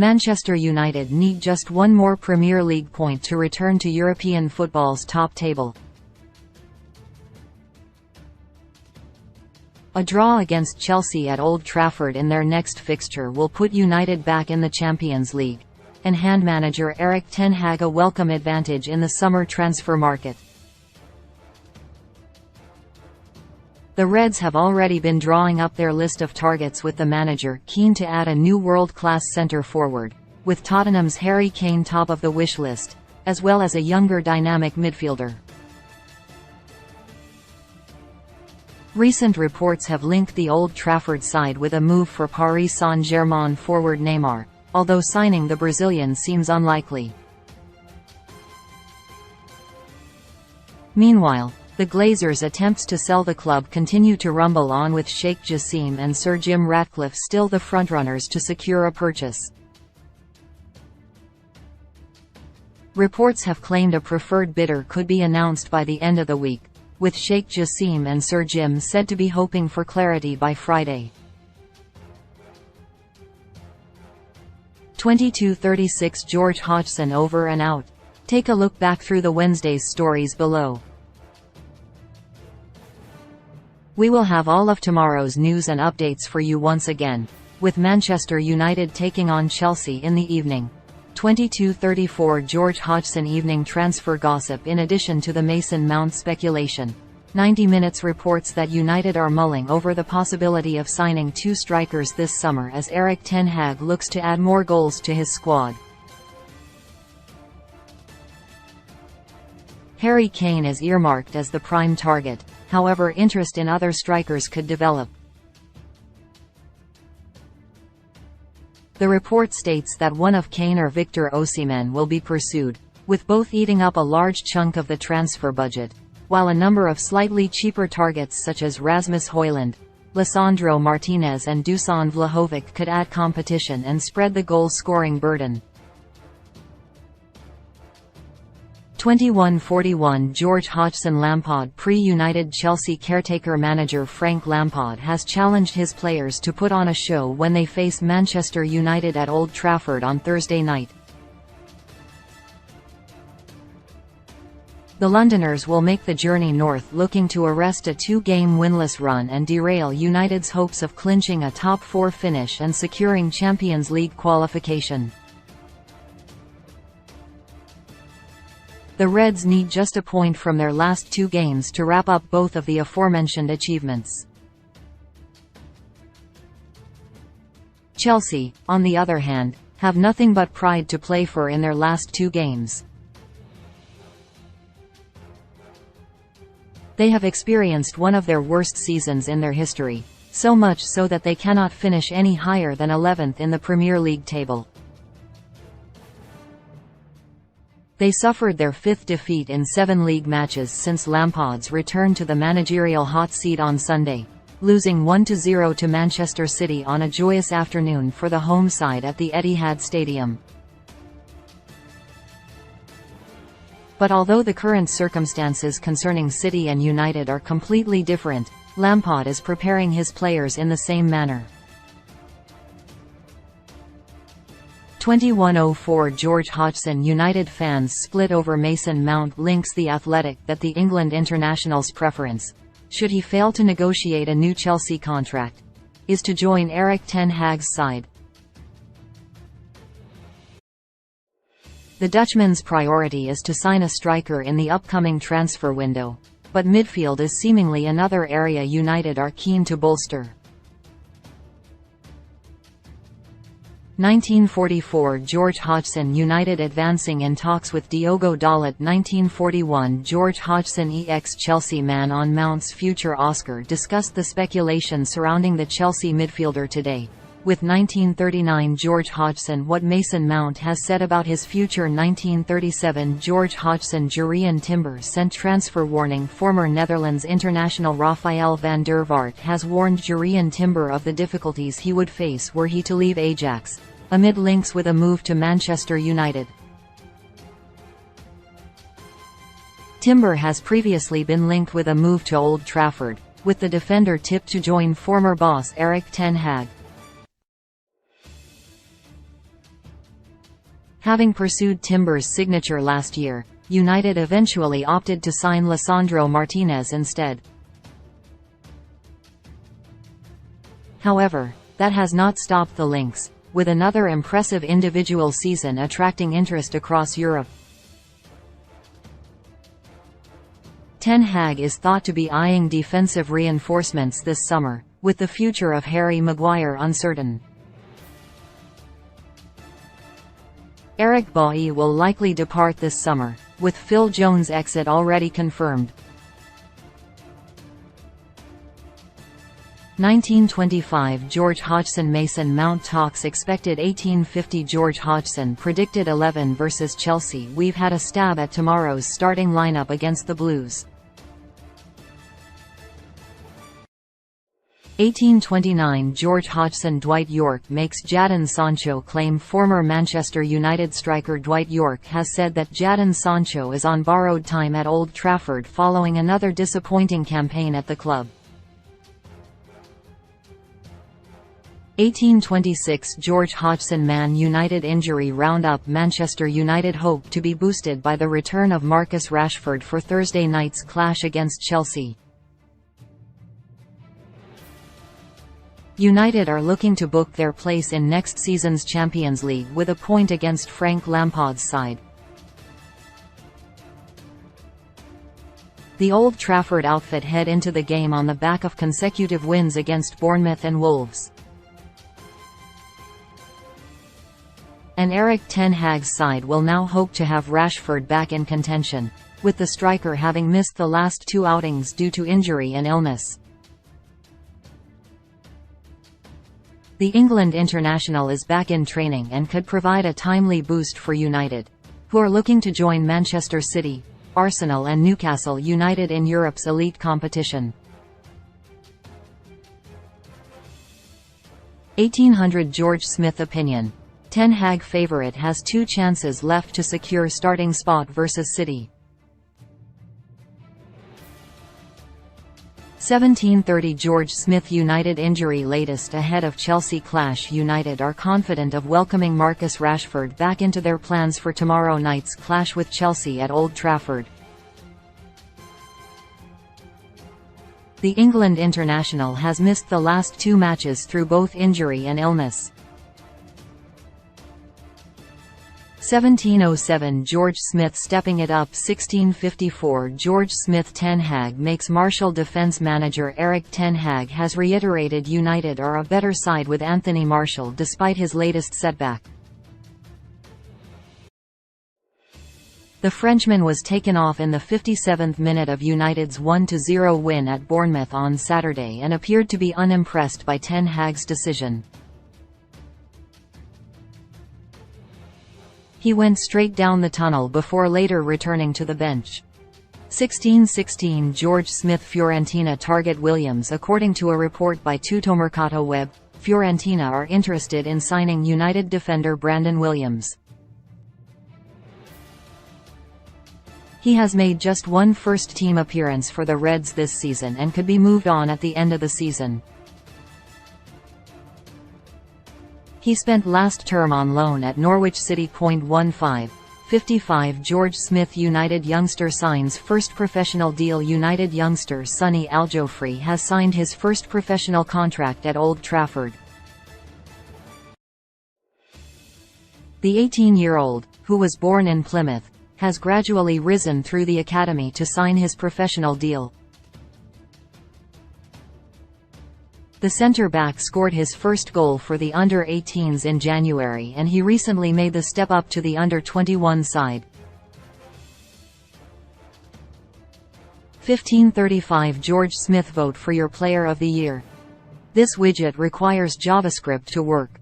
Manchester United need just one more Premier League point to return to European football's top table. A draw against Chelsea at Old Trafford in their next fixture will put United back in the Champions League, and hand manager Erik ten Hag a welcome advantage in the summer transfer market. The Reds have already been drawing up their list of targets, with the manager keen to add a new world-class centre-forward, with Tottenham's Harry Kane top of the wish list, as well as a younger dynamic midfielder. Recent reports have linked the Old Trafford side with a move for Paris Saint-Germain forward Neymar, although signing the Brazilian seems unlikely. Meanwhile, the Glazers' attempts to sell the club continue to rumble on, with Sheikh Jassim and Sir Jim Ratcliffe still the frontrunners to secure a purchase. Reports have claimed a preferred bidder could be announced by the end of the week, with Sheikh Jassim and Sir Jim said to be hoping for clarity by Friday. 22:36 George Hodgson over and out. Take a look back through the Wednesday's stories below. We will have all of tomorrow's news and updates for you once again, with Manchester United taking on Chelsea in the evening. 22:34 George Hodgson evening transfer gossip. In addition to the Mason Mount speculation, 90 Minutes reports that United are mulling over the possibility of signing two strikers this summer as Erik ten Hag looks to add more goals to his squad. Harry Kane is earmarked as the prime target, however interest in other strikers could develop. The report states that one of Kane or Victor Osimhen will be pursued, with both eating up a large chunk of the transfer budget, while a number of slightly cheaper targets such as Rasmus Højlund, Lisandro Martinez and Dusan Vlahovic could add competition and spread the goal-scoring burden. 21:41 George Hodgson Lampard pre-United Chelsea caretaker manager Frank Lampard has challenged his players to put on a show when they face Manchester United at Old Trafford on Thursday night. The Londoners will make the journey north looking to arrest a two-game winless run and derail United's hopes of clinching a top-4 finish and securing Champions League qualification. The Reds need just a point from their last two games to wrap up both of the aforementioned achievements. Chelsea, on the other hand, have nothing but pride to play for in their last two games. They have experienced one of their worst seasons in their history, so much so that they cannot finish any higher than 11th in the Premier League table. They suffered their fifth defeat in 7 league matches since Lampard's return to the managerial hot seat on Sunday, losing 1-0 to Manchester City on a joyous afternoon for the home side at the Etihad Stadium. But although the current circumstances concerning City and United are completely different, Lampard is preparing his players in the same manner. 21:04 George Hodgson United fans split over Mason Mount. Links The Athletic that the England international's preference, should he fail to negotiate a new Chelsea contract, is to join Erik ten Hag's side. The Dutchman's priority is to sign a striker in the upcoming transfer window, but midfield is seemingly another area United are keen to bolster. 1944 George Hodgson United advancing in talks with Diogo Dalot. 1941 George Hodgson ex-Chelsea man on Mount's future. Oscar discussed the speculation surrounding the Chelsea midfielder today, with 1939 George Hodgson what Mason Mount has said about his future. 1937 George Hodgson Jurrien Timber sent transfer warning. Former Netherlands international Rafael van der Vaart has warned Jurrien Timber of the difficulties he would face were he to leave Ajax, amid links with a move to Manchester United. Timber has previously been linked with a move to Old Trafford, with the defender tipped to join former boss Erik ten Hag. Having pursued Timber's signature last year, United eventually opted to sign Lisandro Martinez instead. However, that has not stopped the Lynx, with another impressive individual season attracting interest across Europe. Ten Hag is thought to be eyeing defensive reinforcements this summer, with the future of Harry Maguire uncertain. Eric Bailly will likely depart this summer, with Phil Jones' exit already confirmed. 1925 George Hodgson Mason Mount talks expected 1850 George Hodgson predicted 11 versus Chelsea. We've had a stab at tomorrow's starting lineup against the Blues. 1829 George Hodgson Dwight Yorke makes Jadon Sancho claim. Former Manchester United striker Dwight Yorke has said that Jadon Sancho is on borrowed time at Old Trafford following another disappointing campaign at the club. 1826 George Hodgson Man United injury roundup. Manchester United hope to be boosted by the return of Marcus Rashford for Thursday night's clash against Chelsea. United are looking to book their place in next season's Champions League with a point against Frank Lampard's side. The Old Trafford outfit head into the game on the back of consecutive wins against Bournemouth and Wolves. And Erik ten Hag's side will now hope to have Rashford back in contention, with the striker having missed the last two outings due to injury and illness. The England international is back in training and could provide a timely boost for United, who are looking to join Manchester City, Arsenal and Newcastle United in Europe's elite competition. 1800 George Smith opinion. Ten Hag favourite has two chances left to secure starting spot versus City. 1730 George Smith United injury latest ahead of Chelsea clash. United are confident of welcoming Marcus Rashford back into their plans for tomorrow night's clash with Chelsea at Old Trafford. The England international has missed the last two matches through both injury and illness. 1707 George Smith stepping it up. 1654 George Smith Ten Hag makes Martial defence manager. Erik ten Hag has reiterated United are a better side with Anthony Martial despite his latest setback. The Frenchman was taken off in the 57th minute of United's 1-0 win at Bournemouth on Saturday and appeared to be unimpressed by Ten Hag's decision. He went straight down the tunnel before later returning to the bench. 1616 George Smith Fiorentina target Williams. According to a report by Tuttomercato Web, Fiorentina are interested in signing United defender Brandon Williams. He has made just one first-team appearance for the Reds this season and could be moved on at the end of the season. He spent last term on loan at Norwich City. 55 George Smith United youngster signs first professional deal. United youngster Sonny Aljofree has signed his first professional contract at Old Trafford. The 18-year-old, who was born in Plymouth, has gradually risen through the academy to sign his professional deal. The centre-back scored his first goal for the under-18s in January, and he recently made the step up to the under-21 side. 1535 George Smith vote for your player of the year. This widget requires JavaScript to work.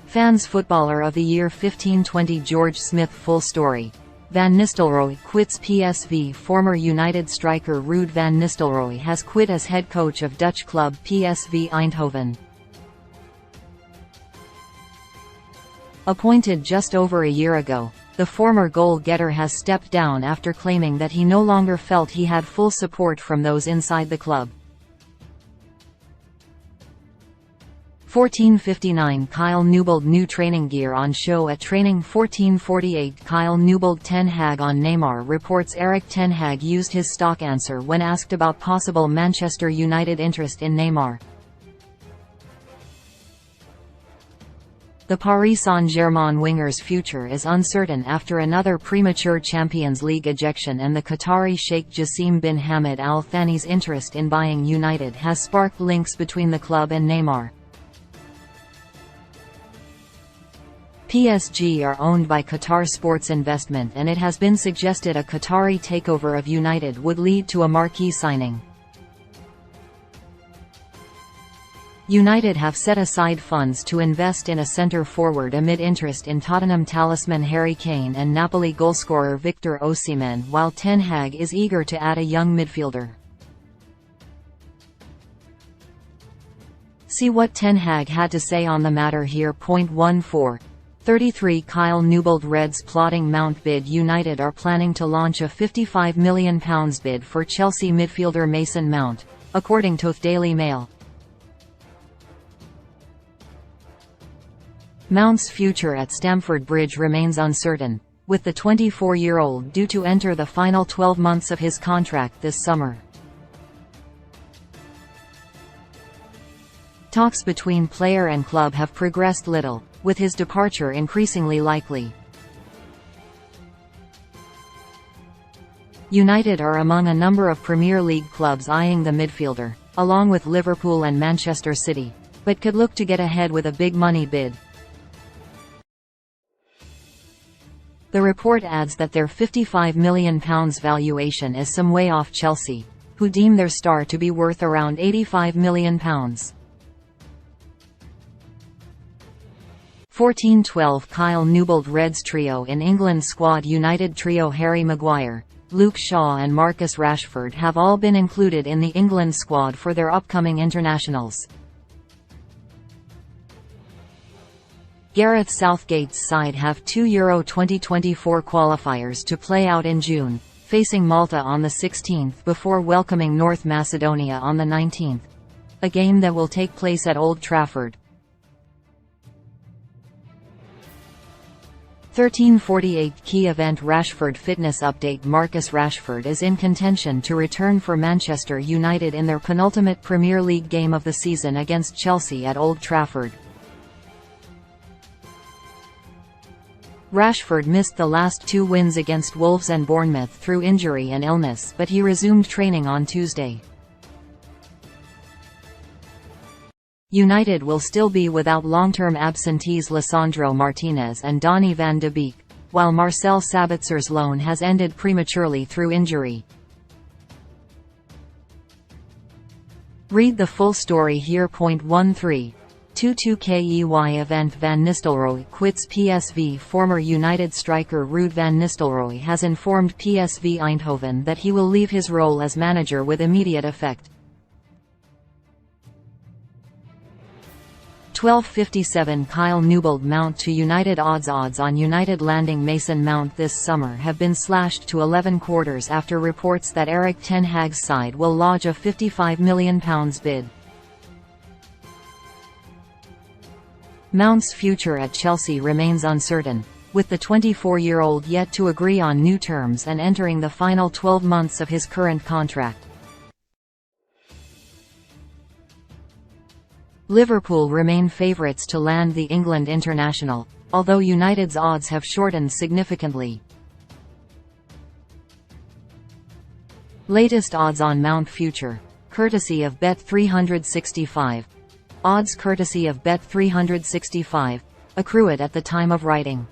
Fans Footballer of the Year 1520 George Smith full story. Van Nistelrooy quits PSV. Former United striker Ruud van Nistelrooy has quit as head coach of Dutch club PSV Eindhoven. Appointed just over a year ago, the former goal-getter has stepped down after claiming that he no longer felt he had full support from those inside the club. 1459 Kyle Newbold new training gear on show at training. 1448 Kyle Newbold Ten Hag on Neymar reports. Erik Ten Hag used his stock answer when asked about possible Manchester United interest in Neymar. The Paris Saint-Germain winger's future is uncertain after another premature Champions League ejection, and the Qatari Sheikh Jassim bin Hamad Al Thani's interest in buying United has sparked links between the club and Neymar. PSG are owned by Qatar Sports Investment, and it has been suggested a Qatari takeover of United would lead to a marquee signing. United have set aside funds to invest in a centre-forward amid interest in Tottenham talisman Harry Kane and Napoli goalscorer Victor Osimhen, while Ten Hag is eager to add a young midfielder. See what Ten Hag had to say on the matter here. 14. 33 Kyle Newbold Reds plotting Mount bid. United are planning to launch a £55 million bid for Chelsea midfielder Mason Mount, according to the Daily Mail. Mount's future at Stamford Bridge remains uncertain, with the 24-year-old due to enter the final 12 months of his contract this summer. Talks between player and club have progressed little, with his departure increasingly likely. United are among a number of Premier League clubs eyeing the midfielder, along with Liverpool and Manchester City, but could look to get ahead with a big money bid. The report adds that their £55 million valuation is some way off Chelsea, who deem their star to be worth around £85 million. 1412 Kyle Newbold Reds trio in England squad. United trio Harry Maguire, Luke Shaw and Marcus Rashford have all been included in the England squad for their upcoming internationals. Gareth Southgate's side have two Euro 2024 qualifiers to play out in June, facing Malta on the 16th before welcoming North Macedonia on the 19th. A game that will take place at Old Trafford. 1348 Key event Rashford fitness update. Marcus Rashford is in contention to return for Manchester United in their penultimate Premier League game of the season against Chelsea at Old Trafford. Rashford missed the last two wins against Wolves and Bournemouth through injury and illness, but he resumed training on Tuesday. United will still be without long-term absentees Lisandro Martinez and Donny van de Beek, while Marcel Sabitzer's loan has ended prematurely through injury. Read the full story here. 13. 22 KEY event Van Nistelrooy quits PSV. Former United striker Ruud van Nistelrooy has informed PSV Eindhoven that he will leave his role as manager with immediate effect. 12:57 Kyle Newbold Mount to United. Odds on United landing Mason Mount this summer have been slashed to 11 quarters after reports that Erik Ten Hag's side will lodge a £55 million bid. Mount's future at Chelsea remains uncertain, with the 24-year-old yet to agree on new terms and entering the final 12 months of his current contract. Liverpool remain favourites to land the England international, although United's odds have shortened significantly. Latest odds on Mount future, courtesy of Bet365. Odds courtesy of Bet365, accrued at the time of writing.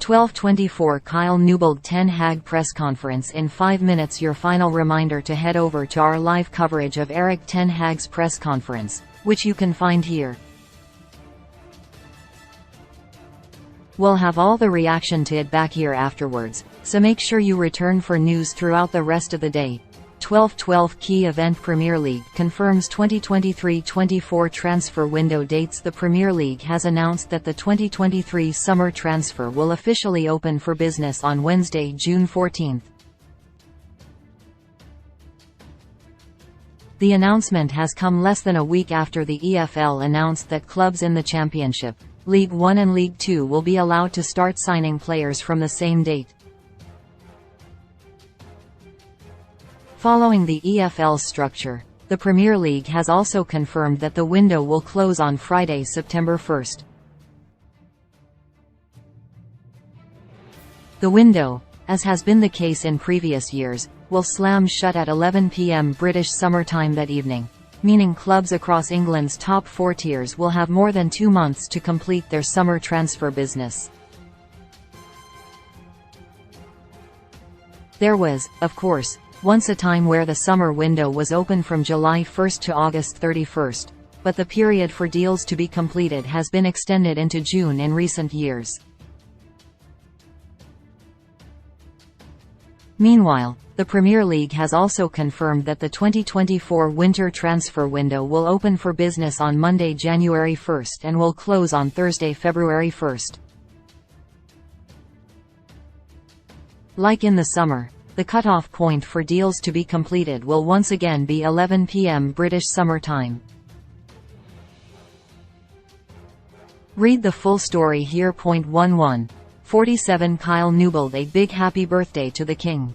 12:24 Kyle Newbold Ten Hag press conference in 5 minutes. Your final reminder to head over to our live coverage of Erik Ten Hag's press conference, which you can find here. We'll have all the reaction to it back here afterwards, so make sure you return for news throughout the rest of the day. 12:12 Key event Premier League confirms 2023-24 transfer window dates. The Premier League has announced that the 2023 summer transfer will officially open for business on Wednesday, June 14. The announcement has come less than a week after the EFL announced that clubs in the Championship, League One and League Two will be allowed to start signing players from the same date. Following the EFL's structure, the Premier League has also confirmed that the window will close on Friday, September 1st. The window, as has been the case in previous years, will slam shut at 11 p.m. British Summer Time that evening, meaning clubs across England's top 4 tiers will have more than 2 months to complete their summer transfer business. There was, of course, once a time where the summer window was open from July 1st to August 31st, but the period for deals to be completed has been extended into June in recent years. Meanwhile, the Premier League has also confirmed that the 2024 winter transfer window will open for business on Monday, January 1st and will close on Thursday, February 1st. Like in the summer, the cut-off point for deals to be completed will once again be 11 p.m. British Summer Time. Read the full story here. 11. 47 Kyle Newbold, a big happy birthday to the King.